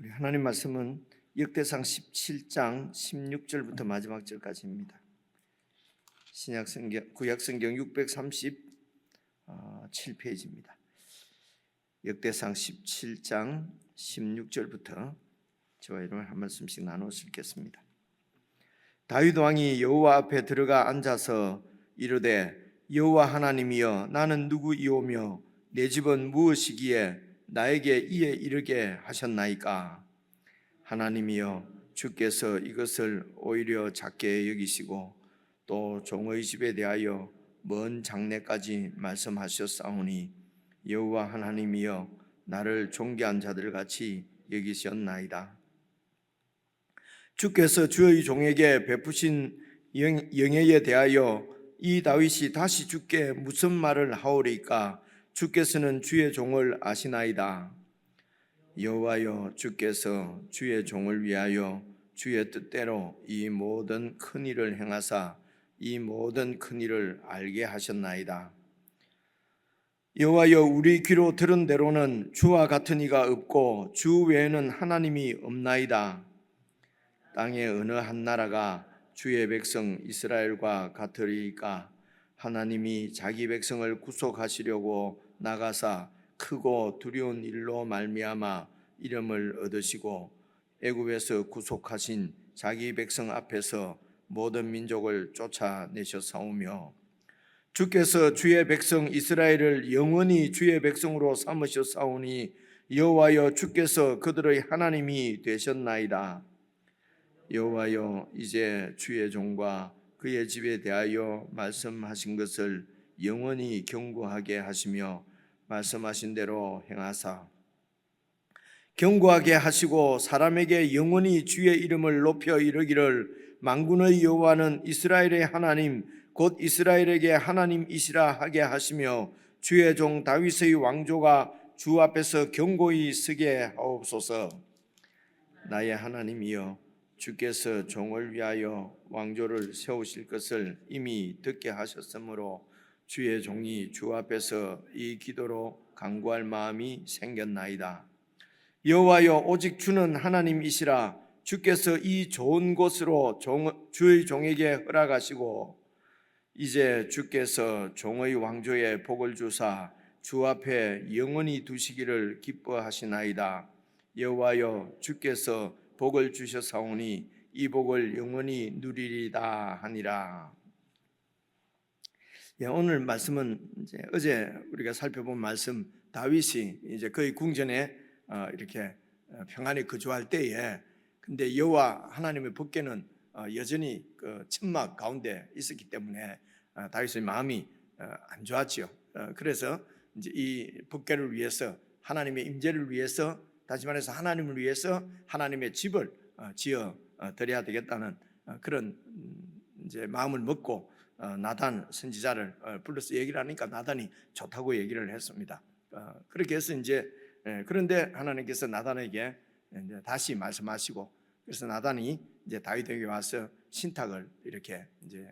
우리 하나님 말씀은 역대상 17장 16절부터 마지막 절까지입니다. 구약성경 637페이지입니다. 역대상 17장 16절부터 저와 여러분 한 말씀씩 나누어 읽겠습니다. 다윗 왕이 여호와 앞에 들어가 앉아서 이르되 여호와 하나님이여 나는 누구이오며 내 집은 무엇이기에 나에게 이에 이르게 하셨나이까? 하나님이여 주께서 이것을 오히려 작게 여기시고 또 종의 집에 대하여 먼 장래까지 말씀하셨사오니 여호와 하나님이여 나를 존귀한 자들 같이 여기셨나이다. 주께서 주의 종에게 베푸신 영예에 대하여 이 다윗이 다시 주께 무슨 말을 하오리까? 주께서는 주의 종을 아시나이다. 여호와여 주께서 주의 종을 위하여 주의 뜻대로 이 모든 큰 일을 행하사 이 모든 큰 일을 알게 하셨나이다. 여호와여 우리 귀로 들은 대로는 주와 같은 이가 없고 주 외에는 하나님이 없나이다. 땅의 어느 한 나라가 주의 백성 이스라엘과 같으리까? 하나님이 자기 백성을 구속하시려고 나가사 크고 두려운 일로 말미암아 이름을 얻으시고 애굽에서 구속하신 자기 백성 앞에서 모든 민족을 쫓아내셨사오며 주께서 주의 백성 이스라엘을 영원히 주의 백성으로 삼으셨사오니 여호와여 주께서 그들의 하나님이 되셨나이다. 여호와여 이제 주의 종과 그의 집에 대하여 말씀하신 것을 영원히 경고하게 하시며 말씀하신 대로 행하사 경고하게 하시고 사람에게 영원히 주의 이름을 높여 이르기를 만군의 여호와는 이스라엘의 하나님 곧 이스라엘에게 하나님이시라 하게 하시며 주의 종 다윗의 왕조가 주 앞에서 경고히 서게 하옵소서. 나의 하나님이여 주께서 종을 위하여 왕조를 세우실 것을 이미 듣게 하셨으므로 주의 종이 주 앞에서 이 기도로 간구할 마음이 생겼나이다. 여호와여 오직 주는 하나님이시라. 주께서 이 좋은 곳으로 주의 종에게 허락하시고 이제 주께서 종의 왕조에 복을 주사 주 앞에 영원히 두시기를 기뻐하시나이다. 여호와여 주께서 복을 주셨사오니 이 복을 영원히 누리리다 하니라. 오늘 말씀은 이제 어제 우리가 살펴본 말씀, 다윗이 이제 그의 궁전에 이렇게 평안히 거주할 때에 근데 여호와 하나님의 법궤는 여전히 그 천막 가운데 있었기 때문에 다윗의 마음이 안 좋았지요. 그래서 이제 이 법궤를 위해서 하나님의 임재를 위해서 다시 말해서 하나님을 위해서 하나님의 집을 지어 드려야 되겠다는 그런 이제 마음을 먹고 나단 선지자를 불러서 얘기를 하니까 나단이 좋다고 얘기를 했습니다. 그렇게 해서 이제 그런데 하나님께서 나단에게 이제 다시 말씀하시고 그래서 나단이 이제 다윗에게 와서 신탁을 이렇게 이제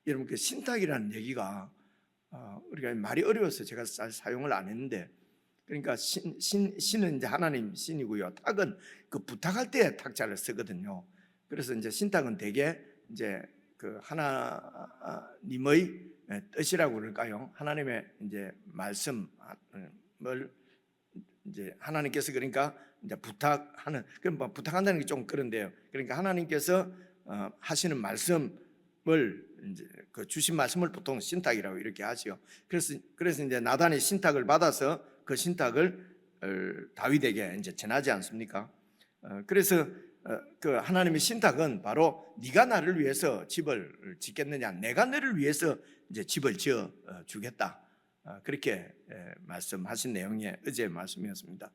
여러분 그 신탁이라는 얘기가 우리가 말이 어려워서 제가 잘 사용을 안 했는데 그러니까 신은 이제 하나님 신이고요. 탁은 그 부탁할 때 탁자를 쓰거든요. 그래서 이제 신탁은 대개 이제 그 하나님의 뜻이라고 그럴까요? 하나님의 이제 말씀을 이제 하나님께서 그러니까 이제 부탁하는 그럼 뭐 부탁한다는 게 좀 그런데요. 그러니까 하나님께서 하시는 말씀을 이제 그 주신 말씀을 보통 신탁이라고 이렇게 하지요. 그래서 이제 나단이 신탁을 받아서 그 신탁을 다윗에게 이제 전하지 않습니까? 그래서 그 하나님의 신탁은 바로 네가 나를 위해서 집을 짓겠느냐, 내가 너를 위해서 이제 집을 지어 주겠다. 그렇게 말씀하신 내용의 어제 말씀이었습니다.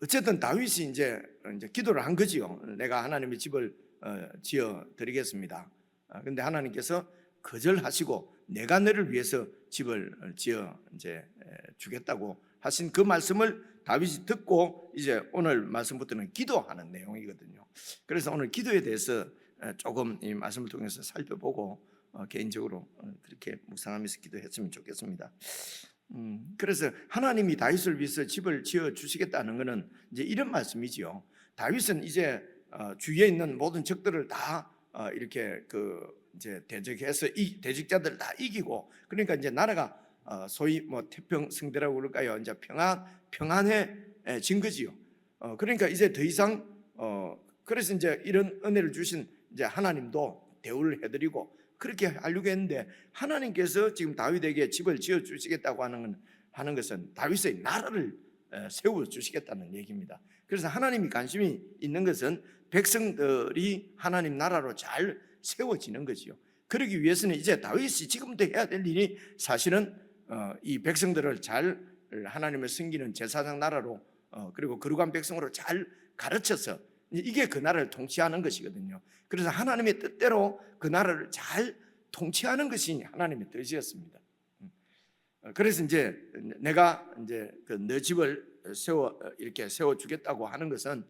어쨌든 다윗이 이제 기도를 한 거지요. 내가 하나님의 집을 지어 드리겠습니다. 그런데 하나님께서 거절하시고 내가 너를 위해서 집을 지어 이제 주겠다고 하신 그 말씀을 다윗이 듣고 이제 오늘 말씀부터는 기도하는 내용이거든요. 그래서 오늘 기도에 대해서 조금 이 말씀을 통해서 살펴보고 개인적으로 그렇게 묵상하면서 기도했으면 좋겠습니다. 그래서 하나님이 다윗을 위해서 집을 지어 주시겠다는 것은 이제 이런 말씀이지요. 다윗은 이제 주위에 있는 모든 적들을 다 이렇게 이제 대적해서 이 대적자들을 다 이기고, 그러니까 이제 나라가 소위 뭐 태평성대라고 그럴까요? 이제 평안해진 거지요. 그러니까 이제 더 이상 그래서 이제 이런 은혜를 주신 이제 하나님도 대우를 해드리고 그렇게 하려고 했는데, 하나님께서 지금 다윗에게 집을 지어 주시겠다고 하는 것은 다윗의 나라를 세워 주시겠다는 얘기입니다. 그래서 하나님이 관심이 있는 것은 백성들이 하나님 나라로 잘 세워지는 거지요. 그러기 위해서는 이제 다윗이 지금부터 해야 될 일이 사실은 이 백성들을 잘 하나님을 섬기는 제사장 나라로 그리고 거룩한 백성으로 잘 가르쳐서 이게 그 나라를 통치하는 것이거든요. 그래서 하나님의 뜻대로 그 나라를 잘 통치하는 것이 하나님의 뜻이었습니다. 그래서 이제 내가 이제 너 집을 이렇게 세워 주겠다고 하는 것은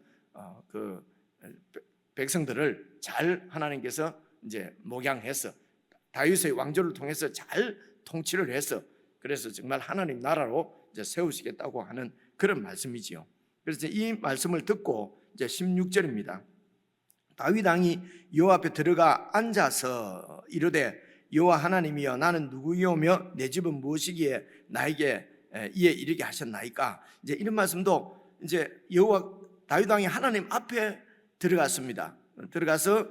그 백성들을 잘 하나님께서 이제 목양해서 다윗의 왕조를 통해서 잘 통치를 해서 그래서 정말 하나님 나라로 이제 세우시겠다고 하는 그런 말씀이지요. 그래서 이 말씀을 듣고 이제 16절입니다. 다윗 왕이 여호와 앞에 들어가 앉아서 이르되 여호와 하나님이여 나는 누구이오며 내 집은 무엇이기에 나에게 이에 이르게 하셨나이까. 이제 이런 말씀도 이제 다윗 왕이 하나님 앞에 들어갔습니다. 들어가서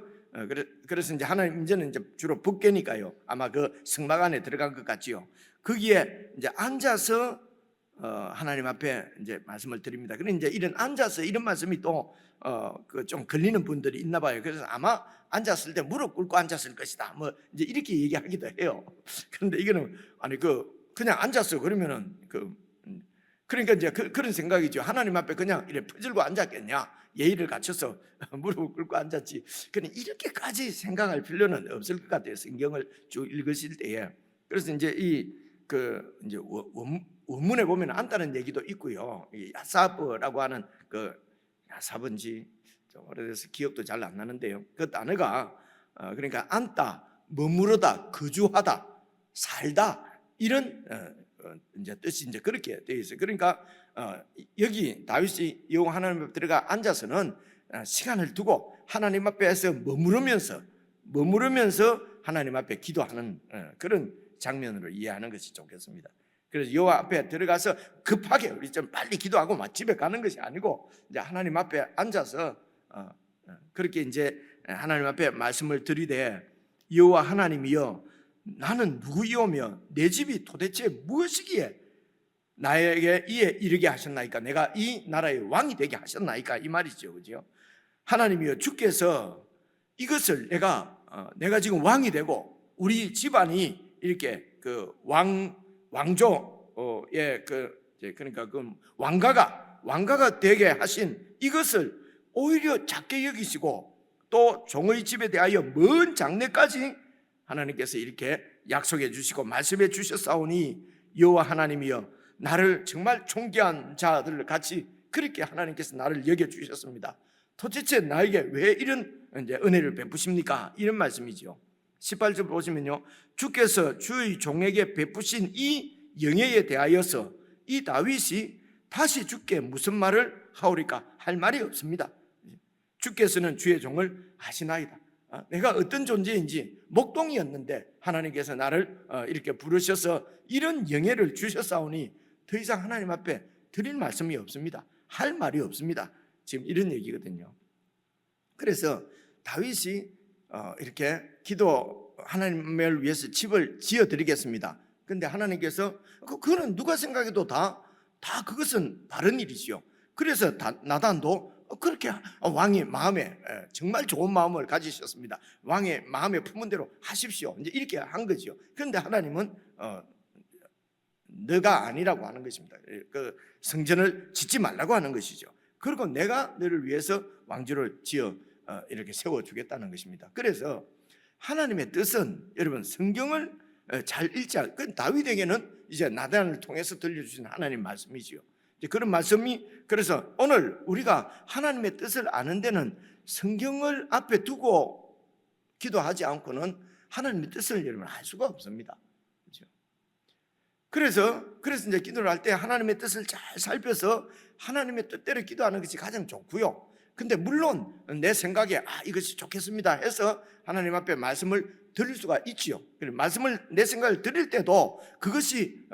그래서 이제 하나님 이제는 이제 주로 북계니까요. 아마 그 성막 안에 들어간 것 같지요. 거기에 이제 앉아서 하나님 앞에 이제 말씀을 드립니다. 그런데 이제 이런 앉아서 이런 말씀이 또 좀 걸리는 분들이 있나 봐요. 그래서 아마 앉았을 때 무릎 꿇고 앉았을 것이다. 뭐 이제 이렇게 얘기하기도 해요. 그런데 이거는 아니 그냥 앉았어 그러면은 그러니까 이제 그런 생각이죠. 하나님 앞에 그냥 이렇게 퍼질고 앉았겠냐? 예의를 갖춰서 무릎을 꿇고 앉았지. 그냥 이렇게까지 생각할 필요는 없을 것 같아요. 성경을 쭉 읽으실 때에. 그래서 이제 이제 원문에 보면 앉다는 얘기도 있고요. 야사브라고 하는 야사브인지 좀 오래돼서 기억도 잘 안 나는데요. 그 단어가 그러니까 앉다, 머무르다, 거주하다, 살다 이런 이제 뜻이 이제 그렇게 되어 있어요. 그러니까 여기 다윗이 여호와 하나님 앞에 들어가 앉아서는 시간을 두고 하나님 앞에서 머무르면서 하나님 앞에 기도하는 그런 장면으로 이해하는 것이 좋겠습니다. 그래서 여호와 앞에 들어가서 급하게 우리 좀 빨리 기도하고 막 집에 가는 것이 아니고 이제 하나님 앞에 앉아서 그렇게 이제 하나님 앞에 말씀을 드리되 여호와 하나님이여 나는 누구이오며 내 집이 도대체 무엇이기에 나에게 이에 이르게 하셨나이까. 내가 이 나라의 왕이 되게 하셨나이까 이 말이죠. 그죠? 하나님이여 주께서 이것을 내가 지금 왕이 되고 우리 집안이 이렇게 왕조의 그러니까 왕가가 되게 하신 이것을 오히려 작게 여기시고 또 종의 집에 대하여 먼 장래까지 하나님께서 이렇게 약속해 주시고 말씀해 주셨사오니 여호와 하나님이여 나를 정말 존귀한 자들 같이 그렇게 하나님께서 나를 여겨 주셨습니다. 도대체 나에게 왜 이런 이제 은혜를 베푸십니까? 이런 말씀이죠. 18절 보시면요, 주께서 주의 종에게 베푸신 이 영예에 대하여서 이 다윗이 다시 주께 무슨 말을 하오리까? 할 말이 없습니다. 주께서는 주의 종을 아시나이다. 내가 어떤 존재인지 목동이었는데 하나님께서 나를 이렇게 부르셔서 이런 영예를 주셨사오니 더 이상 하나님 앞에 드릴 말씀이 없습니다. 할 말이 없습니다. 지금 이런 얘기거든요. 그래서 다윗이 이렇게 하나님을 위해서 집을 지어드리겠습니다. 그런데 하나님께서 그거는 누가 생각해도 다 그것은 바른 일이지요. 그래서 나단도 그렇게 왕의 마음에 정말 좋은 마음을 가지셨습니다. 왕의 마음에 품은 대로 하십시오. 이제 이렇게 한 거죠. 그런데 하나님은 너가 아니라고 하는 것입니다. 그 성전을 짓지 말라고 하는 것이죠. 그리고 내가 너를 위해서 왕조를 지어 이렇게 세워주겠다는 것입니다. 그래서 하나님의 뜻은 여러분 성경을 잘 읽지 않고 다윗에게는 이제 나단을 통해서 들려주신 하나님 말씀이지요. 그런 말씀이 그래서 오늘 우리가 하나님의 뜻을 아는 데는 성경을 앞에 두고 기도하지 않고는 하나님의 뜻을 여러분 알 수가 없습니다. 그렇죠? 그래서 이제 기도를 할 때 하나님의 뜻을 잘 살펴서 하나님의 뜻대로 기도하는 것이 가장 좋고요. 근데 물론 내 생각에 이것이 좋겠습니다 해서 하나님 앞에 말씀을 드릴 수가 있지요. 말씀을 내 생각을 드릴 때도 그것이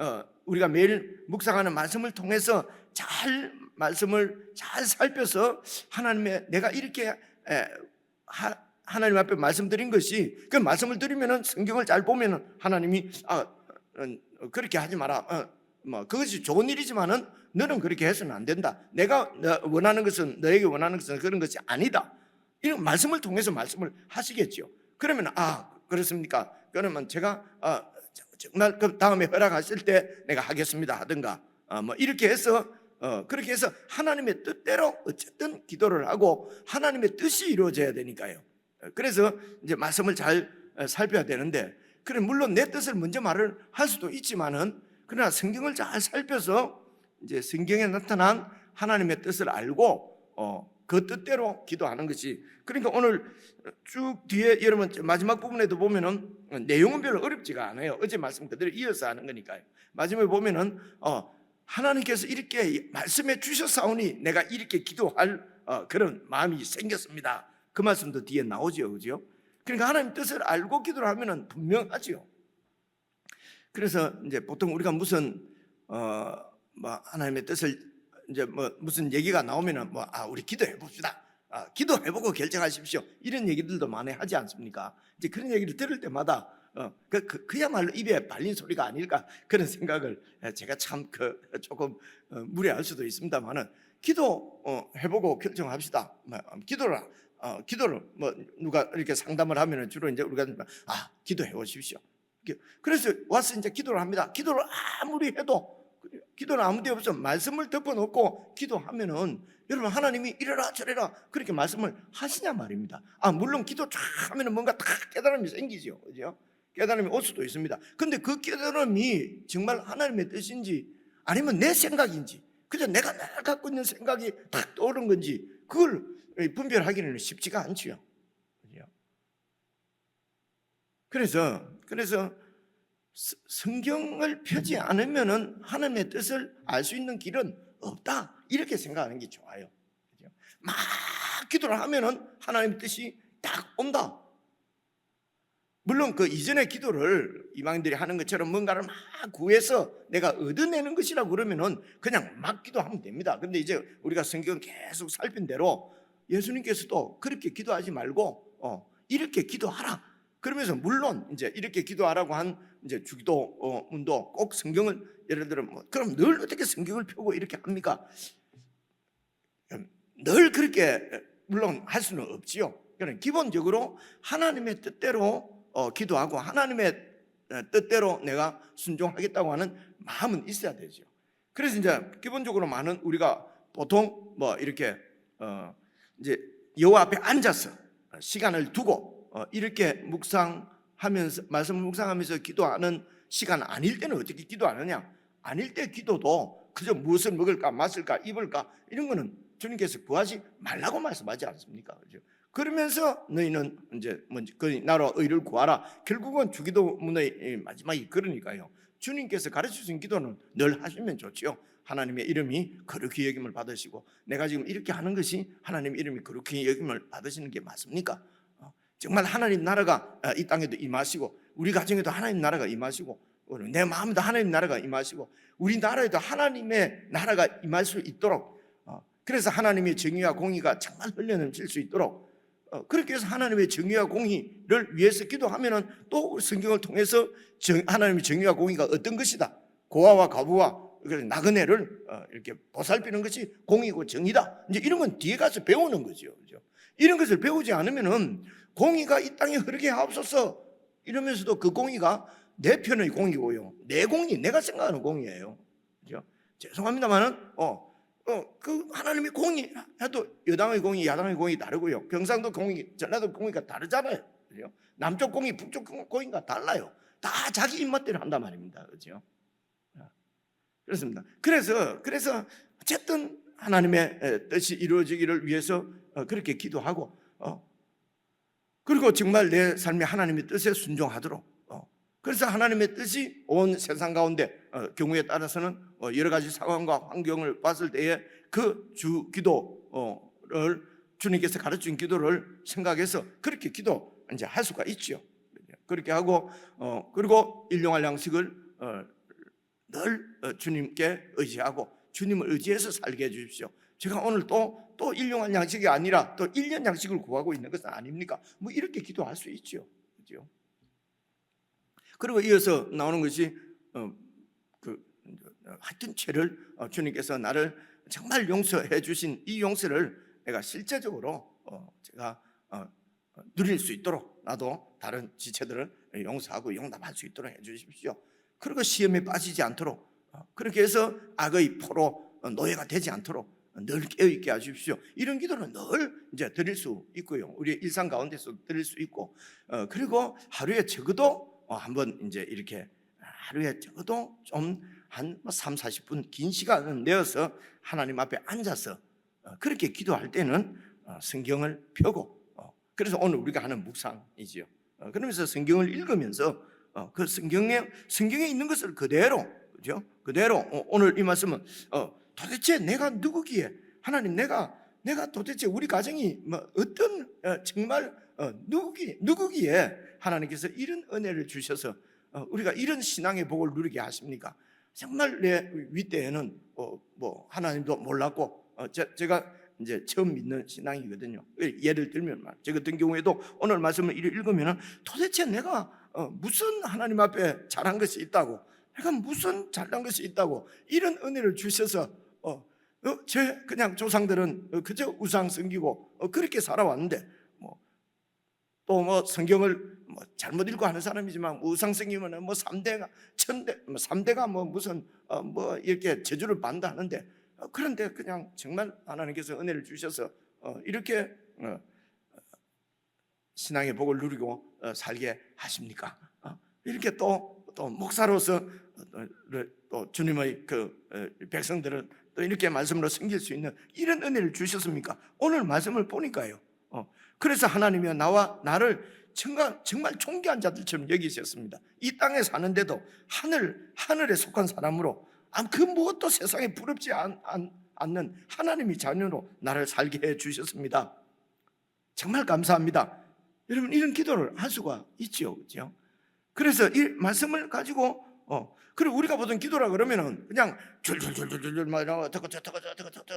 우리가 매일 묵상하는 말씀을 통해서 말씀을 잘 살펴서 하나님의 내가 이렇게 하나님 앞에 말씀드린 것이 그 말씀을 드리면은 성경을 잘 보면은 하나님이 그렇게 하지 마라. 그것이 좋은 일이지만은 너는 그렇게 해서는 안 된다. 내가 원하는 것은 너에게 원하는 것은 그런 것이 아니다. 이런 말씀을 통해서 말씀을 하시겠죠. 그러면 그렇습니까? 그러면 제가 정말 그 다음에 허락하실 때 내가 하겠습니다 하든가 이렇게 해서 그렇게 해서 하나님의 뜻대로 어쨌든 기도를 하고 하나님의 뜻이 이루어져야 되니까요. 그래서 이제 말씀을 잘 살펴야 되는데, 그래 물론 내 뜻을 먼저 말을 할 수도 있지만은 그러나 성경을 잘 살펴서 이제 성경에 나타난 하나님의 뜻을 알고 그 뜻대로 기도하는 것이, 그러니까 오늘 쭉 뒤에 여러분 마지막 부분에도 보면은 내용은 별로 어렵지가 않아요. 어제 말씀 그대로 이어서 하는 거니까요. 마지막에 보면은 하나님께서 이렇게 말씀해 주셨사오니 내가 이렇게 기도할 그런 마음이 생겼습니다. 그 말씀도 뒤에 나오죠, 그죠? 그러니까 하나님 뜻을 알고 기도를 하면은 분명하지요. 그래서 이제 보통 우리가 무슨 하나님의 뜻을 이제 무슨 얘기가 나오면은 우리 기도해 봅시다. 기도해보고 결정하십시오. 이런 얘기들도 많이 하지 않습니까? 이제 그런 얘기를 들을 때마다 그야말로 입에 발린 소리가 아닐까 그런 생각을 제가 참 조금 무례할 수도 있습니다만은 기도해보고 결정합시다. 기도를 누가 이렇게 상담을 하면은 주로 이제 우리가 기도해 보십시오. 그래서 와서 이제 기도를 합니다. 기도를 아무리 해도 기도는 아무 데 없어 말씀을 덮어놓고 기도하면은 여러분 하나님이 이래라 저래라 그렇게 말씀을 하시냐 말입니다. 물론 기도 쫙 하면은 뭔가 딱 깨달음이 생기죠, 그죠? 깨달음이 올 수도 있습니다. 근데 그 깨달음이 정말 하나님의 뜻인지 아니면 내 생각인지, 그저 내가 갖고 있는 생각이 딱 떠오른 건지 그걸 분별하기는 쉽지가 않지요. 그래서 성경을 펴지 않으면은 하나님의 뜻을 알 수 있는 길은 없다, 이렇게 생각하는 게 좋아요. 막 기도를 하면은 하나님의 뜻이 딱 온다. 물론 그 이전의 기도를 이방인들이 하는 것처럼 뭔가를 막 구해서 내가 얻어내는 것이라고 그러면은 그냥 막 기도하면 됩니다. 근데 이제 우리가 성경을 계속 살핀 대로 예수님께서도 그렇게 기도하지 말고 이렇게 기도하라. 그러면서 물론 이제 이렇게 기도하라고 한 이제 주기도문도 꼭 성경을 예를 들어 그럼 늘 어떻게 성경을 펴고 이렇게 합니까? 늘 그렇게 물론 할 수는 없지요. 그러니까 기본적으로 하나님의 뜻대로 기도하고 하나님의 뜻대로 내가 순종하겠다고 하는 마음은 있어야 되죠. 그래서 이제 기본적으로 많은 우리가 보통 이렇게 이제 여호와 앞에 앉아서 시간을 두고 이렇게 묵상하면서 말씀을 묵상하면서 기도하는 시간 아닐 때는 어떻게 기도하느냐? 아닐 때 기도도 그저 무엇을 먹을까 마실까 입을까 이런 거는 주님께서 구하지 말라고 말씀하지 않습니까? 그죠? 그러면서 너희는 이제 그 나라 의를 구하라. 결국은 주기도문의 마지막이 그러니까요. 주님께서 가르쳐 주신 기도는 늘 하시면 좋지요. 하나님의 이름이 거룩히 여김을 받으시고, 내가 지금 이렇게 하는 것이 하나님 이름이 거룩히 여김을 받으시는 게 맞습니까? 정말 하나님 나라가 이 땅에도 임하시고 우리 가정에도 하나님 나라가 임하시고 내 마음에도 하나님 나라가 임하시고 우리 나라에도 하나님의 나라가 임할 수 있도록, 그래서 하나님의 정의와 공의가 정말 흘러넘칠 수 있도록 그렇게 해서 하나님의 정의와 공의를 위해서 기도하면은 또 성경을 통해서 하나님의 정의와 공의가 어떤 것이다, 고아와 과부와 나그네를 이렇게 보살피는 것이 공의고 정의다, 이제 이런 건 뒤에 가서 배우는 거죠. 이런 것을 배우지 않으면은 공의가 이 땅에 흐르게 하옵소서 이러면서도 그 공의가 내 편의 공의고요, 내 공의, 내가 생각하는 공의예요. 그죠? 죄송합니다만은 그 하나님의 공의 해도 여당의 공의, 야당의 공의 다르고요. 경상도 공의, 전라도 공의가 다르잖아요. 그죠? 남쪽 공의, 북쪽 공의가 달라요. 다 자기 입맛대로 한단 말입니다. 그렇죠? 그렇습니다. 그래서 어쨌든 하나님의 뜻이 이루어지기를 위해서 그렇게 기도하고 그리고 정말 내 삶에 하나님의 뜻에 순종하도록 그래서 하나님의 뜻이 온 세상 가운데 경우에 따라서는 여러 가지 상황과 환경을 봤을 때에 그 주 기도를 주님께서 가르친 기도를 생각해서 그렇게 기도 이제 할 수가 있죠. 그렇게 하고 그리고 일용할 양식을 늘 주님께 의지하고 주님을 의지해서 살게 해주십시오. 제가 오늘 또 일용할 양식이 아니라 또 1년 양식을 구하고 있는 것은 아닙니까? 뭐 이렇게 기도할 수 있죠. 그죠? 그리고 이어서 나오는 것이 하여튼 죄를 주님께서 나를 정말 용서해 주신 이 용서를 내가 실제적으로 제가 누릴 수 있도록 나도 다른 지체들을 용서하고 용납할 수 있도록 해 주십시오. 그리고 시험에 빠지지 않도록 그렇게 해서 악의 포로 노예가 되지 않도록 늘 깨어있게 하십시오. 이런 기도는 늘 이제 드릴 수 있고요. 우리 일상 가운데서 드릴 수 있고 그리고 하루에 적어도 한번 이제 이렇게 하루에 적어도 좀 한 3, 40분 긴 시간을 내어서 하나님 앞에 앉아서 그렇게 기도할 때는 성경을 펴고 그래서 오늘 우리가 하는 묵상이지요. 그러면서 성경을 읽으면서 그 성경에 있는 것을 그대로, 그죠? 그대로 오늘 이 말씀은 도대체 내가 누구기에 하나님 내가 도대체 우리 가정이 뭐 어떤 정말 누구기에 하나님께서 이런 은혜를 주셔서 우리가 이런 신앙의 복을 누리게 하십니까? 정말 내 윗대에는 뭐 하나님도 몰랐고 제가 이제 처음 믿는 신앙이거든요. 예를 들면 저 같은 경우에도 오늘 말씀을 읽으면 도대체 내가 무슨 하나님 앞에 잘한 것이 있다고, 내가 무슨 잘난 것이 있다고 이런 은혜를 주셔서 제 그냥 조상들은 그저 우상 섬기고 그렇게 살아왔는데 또 뭐 성경을 잘못 읽고 하는 사람이지만 우상 섬기면 뭐 3대가 천대 3대가 뭐 무슨 뭐 이렇게 저주를 받는다 하는데 그런데 그냥 정말 하나님께서 은혜를 주셔서 이렇게 신앙의 복을 누리고 살게 하십니까? 이렇게 또 목사로서 또 주님의 그 백성들을 또 이렇게 말씀으로 섬길 수 있는 이런 은혜를 주셨습니까? 오늘 말씀을 보니까요. 그래서 하나님이 나를 정말 존귀한 자들처럼 여기셨습니다. 이 땅에 사는데도 하늘에 속한 사람으로 그 무엇도 세상에 부럽지 않는 하나님의 자녀로 나를 살게 해 주셨습니다. 정말 감사합니다. 여러분 이런 기도를 할 수가 있죠, 그렇죠? 그래서 이 말씀을 가지고 그리고 우리가 보던 기도라 그러면은 그냥 줄줄줄줄줄 막 어떻게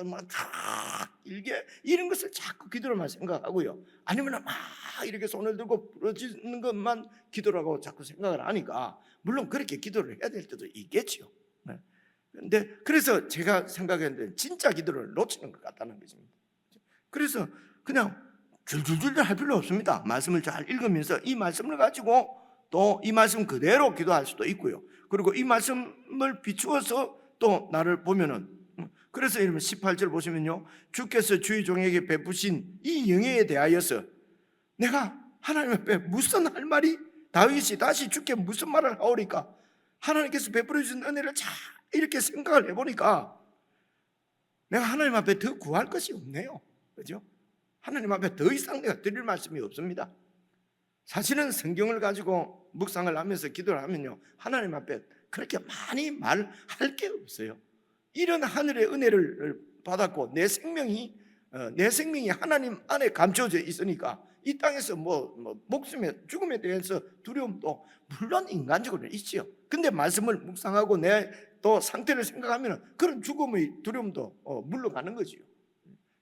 막 일게 이런 것을 자꾸 기도로만 생각하고요. 아니면 막 이렇게 손을 들고 부러지는 것만 기도라고 자꾸 생각을 하니까 물론 그렇게 기도를 해야 될 때도 있겠죠. 근데 그래서 제가 생각했는데 진짜 기도를 놓치는 것 같다는 것입니다. 그래서 그냥 줄줄줄 할 필요 없습니다. 말씀을 잘 읽으면서 이 말씀을 가지고 또 이 말씀 그대로 기도할 수도 있고요. 그리고 이 말씀을 비추어서 또 나를 보면은 그래서 이러면 18절 보시면요. 주께서 주의 종에게 베푸신 이 영예에 대하여서 내가 하나님 앞에 무슨 할 말이 다윗이 다시 주께 무슨 말을 하오리까? 하나님께서 베풀어 주신 은혜를 잘 이렇게 생각을 해보니까 내가 하나님 앞에 더 구할 것이 없네요. 그죠? 하나님 앞에 더 이상 내가 드릴 말씀이 없습니다. 사실은 성경을 가지고 묵상을 하면서 기도를 하면요 하나님 앞에 그렇게 많이 말할 게 없어요. 이런 하늘의 은혜를 받았고 내 생명이 하나님 안에 감춰져 있으니까 이 땅에서 목숨의 죽음에 대해서 두려움도 물론 인간적으로 있지요. 근데 말씀을 묵상하고 내 또 상태를 생각하면 그런 죽음의 두려움도 물러가는 거지요.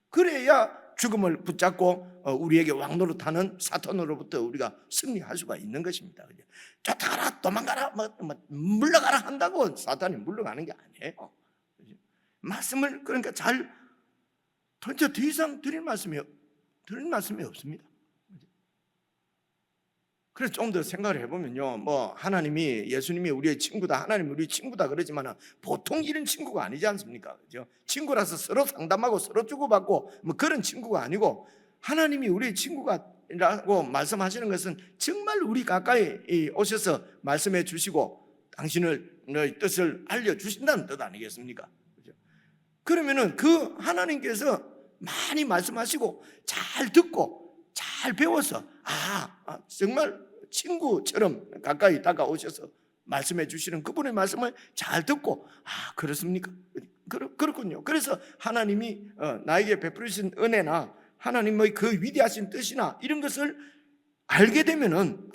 그래야 죽음을 붙잡고 우리에게 왕노릇하는 사탄으로부터 우리가 승리할 수가 있는 것입니다. 쫓아가라, 도망가라, 물러가라 한다고 사탄이 물러가는 게 아니에요. 말씀을 그러니까 잘 더 이상 드릴 말씀이 없습니다. 그래서 좀 더 생각을 해보면요, 하나님이 예수님이 우리의 친구다, 하나님이 우리 친구다 그러지만 보통 이런 친구가 아니지 않습니까? 그죠? 친구라서 서로 상담하고 서로 주고받고 그런 친구가 아니고 하나님이 우리의 친구라고 말씀하시는 것은 정말 우리 가까이 오셔서 말씀해 주시고 당신의 뜻을 알려주신다는 뜻 아니겠습니까? 그죠? 그러면은 그 하나님께서 많이 말씀하시고 잘 듣고 잘 배워서 정말 친구처럼 가까이 다가오셔서 말씀해 주시는 그분의 말씀을 잘 듣고 그렇습니까? 그렇군요. 그래서 하나님이 나에게 베푸신 은혜나 하나님의 그 위대하신 뜻이나 이런 것을 알게 되면은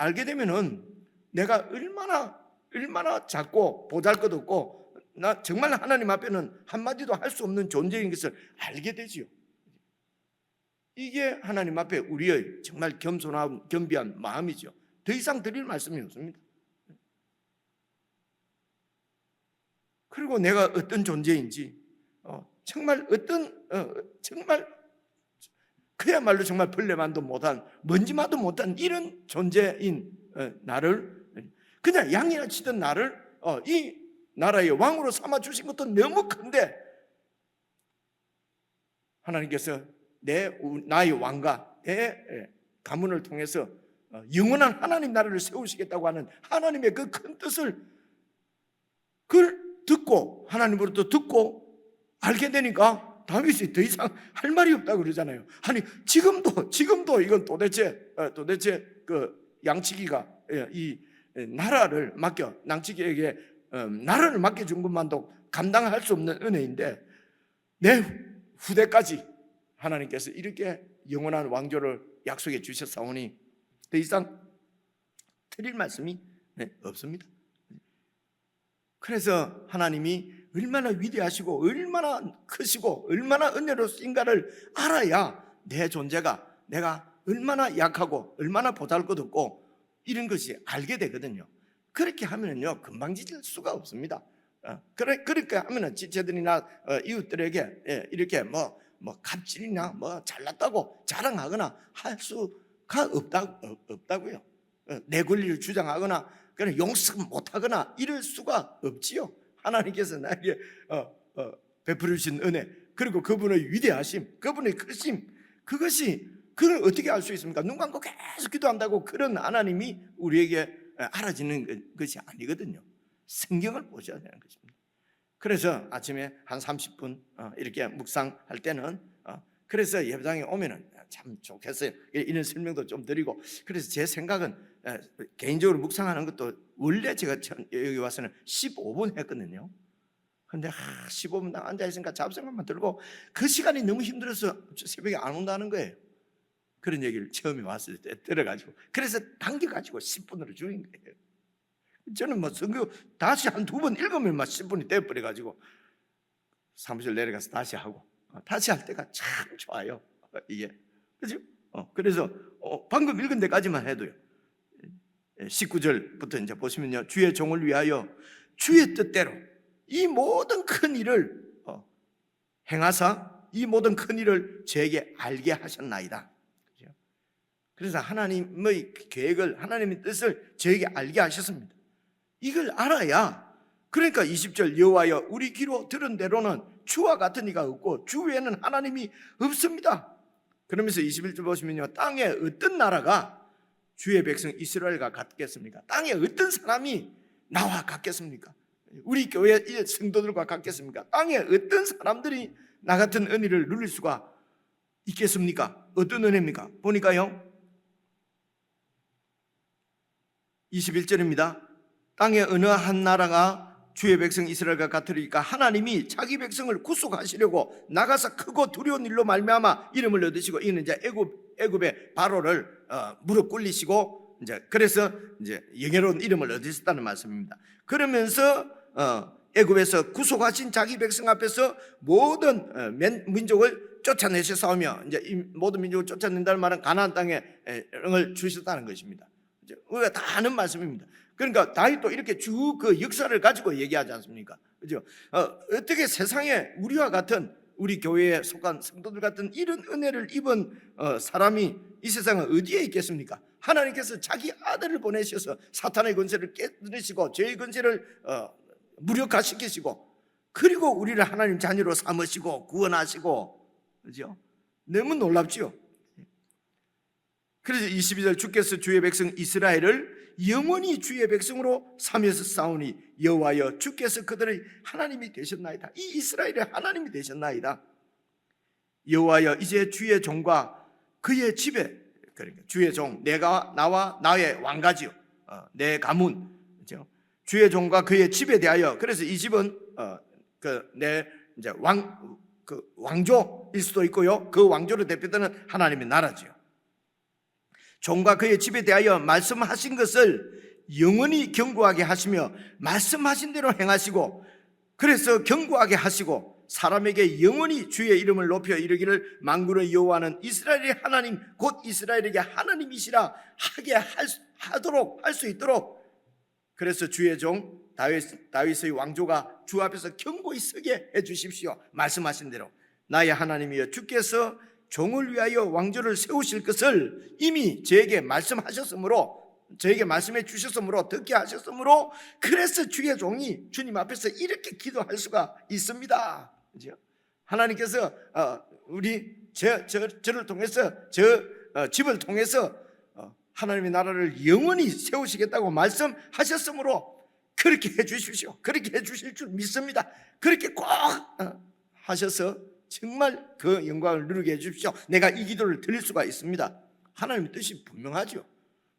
내가 얼마나 작고 보잘것없고 나 정말 하나님 앞에는 한마디도 할 수 없는 존재인 것을 알게 되지요. 이게 하나님 앞에 우리의 정말 겸손한 겸비한 마음이죠. 더 이상 드릴 말씀이 없습니다. 그리고 내가 어떤 존재인지 정말 정말 그야말로 정말 벌레만도 못한 먼지만도 못한 이런 존재인 나를 그냥 양이나 치던 나를 이 나라의 왕으로 삼아 주신 것도 너무 큰데 하나님께서 나의 왕과 내 가문을 통해서 영원한 하나님 나라를 세우시겠다고 하는 하나님의 그 큰 뜻을 그걸 듣고 하나님으로부터 듣고 알게 되니까 다윗이 더 이상 할 말이 없다고 그러잖아요. 아니 지금도 이건 도대체 그 양치기가 이 나라를 양치기에게 나라를 맡겨준 것만도 감당할 수 없는 은혜인데 내 후대까지 하나님께서 이렇게 영원한 왕조를 약속해 주셨사오니 더 이상 드릴 말씀이 없습니다. 그래서 하나님이 얼마나 위대하시고 얼마나 크시고 얼마나 은혜로우신가를 알아야 내 존재가 내가 얼마나 약하고 얼마나 보잘것없고 이런 것이 알게 되거든요. 그렇게 하면은요 금방 지칠 수가 없습니다. 그렇게 하면은 지체들이나 이웃들에게 이렇게 뭐 갑질이나 잘났다고 자랑하거나 할 수가 없다고요. 내 권리를 주장하거나 그냥 용서 못하거나 이럴 수가 없지요. 하나님께서 나에게 베풀으신 은혜 그리고 그분의 위대하심 그분의 크심 그걸 어떻게 알 수 있습니까? 눈 감고 계속 기도한다고 그런 하나님이 우리에게 알아지는 것이 아니거든요. 성경을 보셔야 되는 것입니다. 그래서 아침에 한 30분 이렇게 묵상할 때는 그래서 예배당에 오면은 참 좋겠어요. 이런 설명도 좀 드리고 그래서 제 생각은 개인적으로 묵상하는 것도 원래 제가 여기 와서는 15분 했거든요. 근데 15분 앉아있으니까 잡생각만 들고 그 시간이 너무 힘들어서 새벽에 안 온다는 거예요. 그런 얘기를 처음에 왔을 때 들어가지고 그래서 당겨가지고 10분으로 줄인 거예요. 저는 성경 다시 한 2번 읽으면 10분이 되어버려가지고 사무실 내려가서 다시 하고 다시 할 때가 참 좋아요. 이게 그죠? 그래서 방금 읽은 데까지만 해도요. 19절부터 이제 보시면요, 주의 종을 위하여 주의 뜻대로 이 모든 큰 일을 행하사 이 모든 큰 일을 저에게 알게 하셨나이다. 그래서 하나님의 계획을 하나님의 뜻을 저에게 알게 하셨습니다. 이걸 알아야 그러니까 20절 여호와여 우리 귀로 들은 대로는 주와 같은 이가 없고 주 외에는 하나님이 없습니다. 그러면서 21절 보시면요, 땅에 어떤 나라가 주의 백성 이스라엘과 같겠습니까? 땅에 어떤 사람이 나와 같겠습니까? 우리 교회 성도들과 같겠습니까? 땅에 어떤 사람들이 나 같은 은혜를 누릴 수가 있겠습니까? 어떤 은혜입니까? 보니까요 21절입니다. 땅에 어느 한 나라가 주의 백성 이스라엘과 같으리까 하나님이 자기 백성을 구속하시려고 나가서 크고 두려운 일로 말미암아 이름을 얻으시고 이는 이제 애굽의 바로를 무릎 꿇리시고 이제 그래서 이제 영예로운 이름을 얻으셨다는 말씀입니다. 그러면서 애굽에서 구속하신 자기 백성 앞에서 모든 민족을 쫓아내셨사오며 이제 이 모든 민족을 쫓아낸다는 말은 가나안 땅을 주셨다는 것입니다. 우리가 다 아는 말씀입니다. 그러니까 다윗도 이렇게 쭉 그 역사를 가지고 얘기하지 않습니까? 그죠? 어떻게 세상에 우리와 같은 우리 교회에 속한 성도들 같은 이런 은혜를 입은 사람이 이 세상에 어디에 있겠습니까? 하나님께서 자기 아들을 보내셔서 사탄의 권세를 깨뜨리시고 죄의 권세를 무력화시키시고 그리고 우리를 하나님 자녀로 삼으시고 구원하시고 그죠? 너무 놀랍지요? 그래서 22절 주께서 주의 백성 이스라엘을 영원히 주의 백성으로 삼여서 싸우니 여호와여 주께서 그들의 하나님이 되셨나이다. 이 이스라엘의 하나님이 되셨나이다. 여호와여 이제 주의 종과 그의 집에 그러니까 주의 종, 내가 나와 나의 왕가지요. 내 가문, 그렇죠? 주의 종과 그의 집에 대하여. 그래서 이 집은 내 이제 왕조일 수도 있고요. 그 왕조를 대표되는 하나님의 나라지요. 종과 그의 집에 대하여 말씀하신 것을 영원히 견고하게 하시며 말씀하신 대로 행하시고, 그래서 견고하게 하시고 사람에게 영원히 주의 이름을 높여 이르기를 만군의 여호와는 이스라엘의 하나님 곧 이스라엘에게 하나님이시라 하게 하도록 할 수 있도록, 그래서 주의 종 다윗의 왕조가 주 앞에서 견고히 서게 해 주십시오. 말씀하신 대로 나의 하나님이여 주께서 종을 위하여 왕조를 세우실 것을 이미 저에게 말씀하셨으므로, 저에게 말씀해 주셨으므로, 듣게 하셨으므로, 그래서 주의 종이 주님 앞에서 이렇게 기도할 수가 있습니다. 그죠? 하나님께서 저를 통해서, 집을 통해서 하나님의 나라를 영원히 세우시겠다고 말씀하셨으므로 그렇게 해 주십시오. 그렇게 해 주실 줄 믿습니다. 그렇게 꼭 하셔서 정말 그 영광을 누리게 해 주십시오. 내가 이 기도를 드릴 수가 있습니다. 하나님의 뜻이 분명하죠.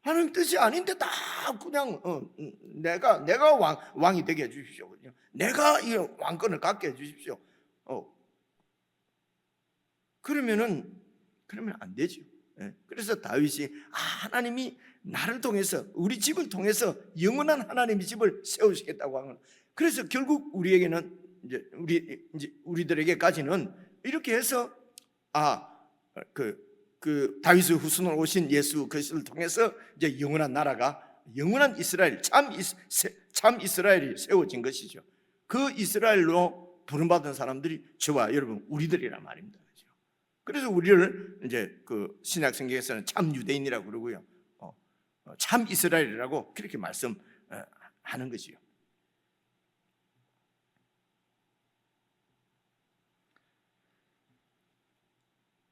하나님 뜻이 아닌데 다 그냥 내가 왕이 되게 해 주십시오. 내가 이 왕권을 갖게 해 주십시오. 그러면 안 되죠. 그래서 다윗이 하나님이 나를 통해서, 우리 집을 통해서 영원한 하나님의 집을 세우시겠다고 하는. 그래서 결국 우리에게는 이제 우리들에게까지는 이렇게 해서 그 다윗의 후손으로 오신 예수 그리스도를 통해서 이제 영원한 나라가, 영원한 이스라엘, 참 이스라엘이 세워진 것이죠. 그 이스라엘로 부름받은 사람들이 저와 여러분, 우리들이란 말입니다. 그래서 우리를 이제 그 신약 성경에서는 참 유대인이라고 그러고요, 참 이스라엘이라고 그렇게 말씀하는 것이요.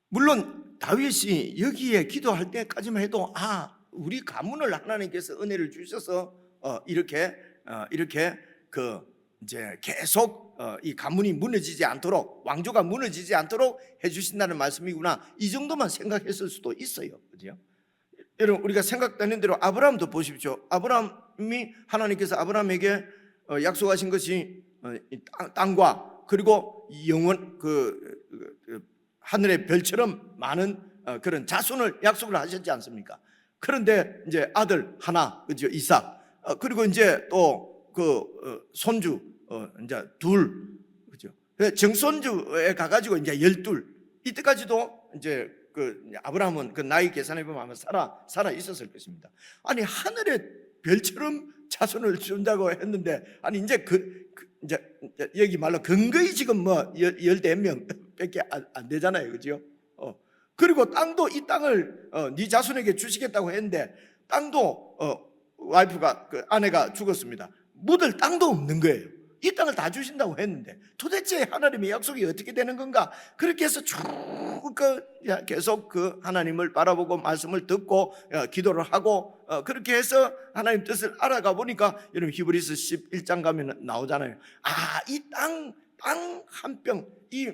물론 다윗이 여기에 기도할 때까지만 해도 우리 가문을 하나님께서 은혜를 주셔서 이렇게 이제 계속 이 가문이 무너지지 않도록, 왕조가 무너지지 않도록 해주신다는 말씀이구나, 이 정도만 생각했을 수도 있어요. 그죠? 여러분, 우리가 생각되는 대로 아브라함도 보십시오. 아브라함이, 하나님께서 아브라함에게 약속하신 것이 땅과 그리고 영원 하늘의 별처럼 많은 그런 자손을 약속을 하셨지 않습니까? 그런데 이제 아들 하나, 그죠? 이삭, 그리고 이제 또 손주 이제 둘, 그죠? 정손주에 가가지고 이제 12. 이때까지도 이제 아브라함은 그 나이 계산해 보면 아마 살아 있었을 것입니다. 아니, 하늘의 별처럼 자손을 준다고 했는데, 아니 이제 이제 여기 말로 근거히 지금 14명밖에 안 되잖아요, 그죠? 그리고 땅도, 이 땅을 네 자손에게 주시겠다고 했는데, 땅도 와이프가, 아내가 죽었습니다. 묻을 땅도 없는 거예요. 이 땅을 다 주신다고 했는데 도대체 하나님의 약속이 어떻게 되는 건가? 그렇게 해서 쭉 계속 그 하나님을 바라보고 말씀을 듣고 기도를 하고, 그렇게 해서 하나님 뜻을 알아가 보니까, 여러분 히브리서 11장 가면 나오잖아요. 이 땅 한 병, 이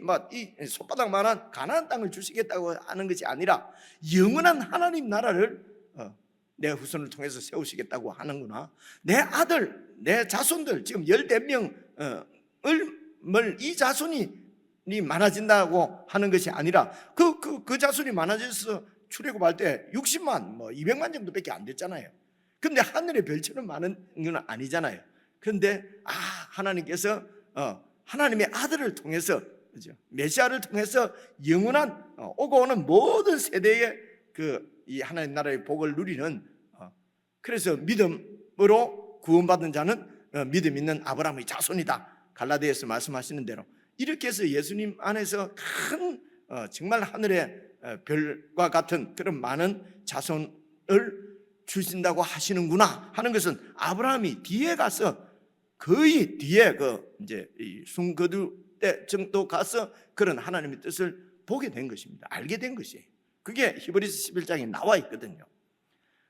손바닥만한 가나안 땅을 주시겠다고 하는 것이 아니라 영원한 하나님 나라를 내 후손을 통해서 세우시겠다고 하는구나. 내 아들, 내 자손들, 지금 14명을 이 자손이 많아진다고 하는 것이 아니라 그 자손이 많아져서 출애굽할 때 60만 200만 정도밖에 안 됐잖아요. 근데 하늘의 별처럼 많은 건 아니잖아요. 그런데 하나님께서 하나님의 아들을 통해서, 그죠? 메시아를 통해서 영원한 오고 오는 모든 세대의 이 하나님 나라의 복을 누리는, 그래서 믿음으로 구원받은 자는 믿음 있는 아브라함의 자손이다. 갈라디아에서 말씀하시는 대로 이렇게 해서 예수님 안에서 큰 정말 하늘의 별과 같은 그런 많은 자손을 주신다고 하시는구나 하는 것은, 아브라함이 뒤에 가서, 거의 뒤에 이제 숨거둘 때 정도 가서 그런 하나님의 뜻을 보게 된 것입니다. 알게 된 것이에요. 그게 히브리서 11장에 나와 있거든요.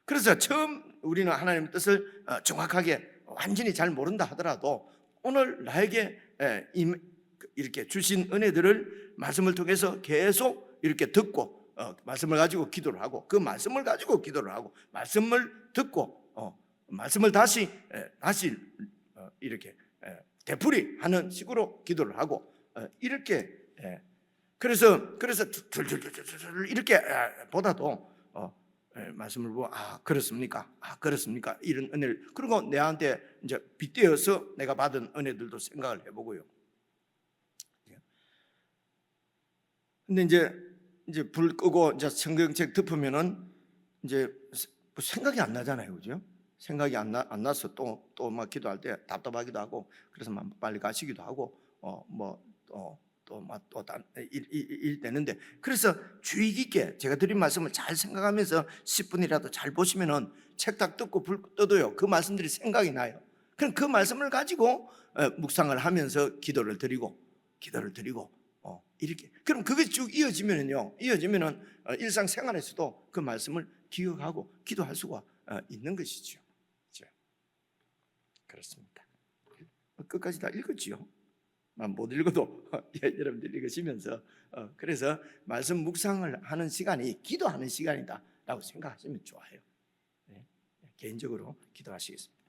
그래서 처음 우리는 하나님의 뜻을 정확하게 완전히 잘 모른다 하더라도, 오늘 나에게 이렇게 주신 은혜들을 말씀을 통해서 계속 이렇게 듣고, 말씀을 가지고 기도를 하고 그 말씀을 가지고 기도를 하고 말씀을 듣고 말씀을 다시 이렇게 되풀이하는 식으로 기도를 하고 이렇게 그래서 줄줄줄줄 이렇게 보다도 말씀을 보고 그렇습니까? 그렇습니까? 이런 은혜를 그리고 내한테 이제 빗대어서 내가 받은 은혜들도 생각을 해보고요. 근데 이제 불 끄고 이제 성경책 덮으면은 이제 생각이 안 나잖아요, 그죠? 생각이 안 나서 또 막 기도할 때 답답하기도 하고 그래서 막 빨리 가시기도 하고 일 되는데 그래서 주의 깊게 제가 드린 말씀을 잘 생각하면서 10분이라도 잘 보시면은 책 딱 뜯고 불 떠도요. 그 말씀들이 생각이 나요. 그럼 그 말씀을 가지고 묵상을 하면서 기도를 드리고 이렇게 그럼 그게 쭉 이어지면은요. 일상생활에서도 그 말씀을 기억하고 기도할 수가 있는 것이죠. 그렇습니다. 끝까지 다 읽었지요. 못 읽어도 여러분들 읽으시면서 그래서 말씀 묵상을 하는 시간이 기도하는 시간이다라고 생각하시면 좋아요. 개인적으로 기도하시겠습니다.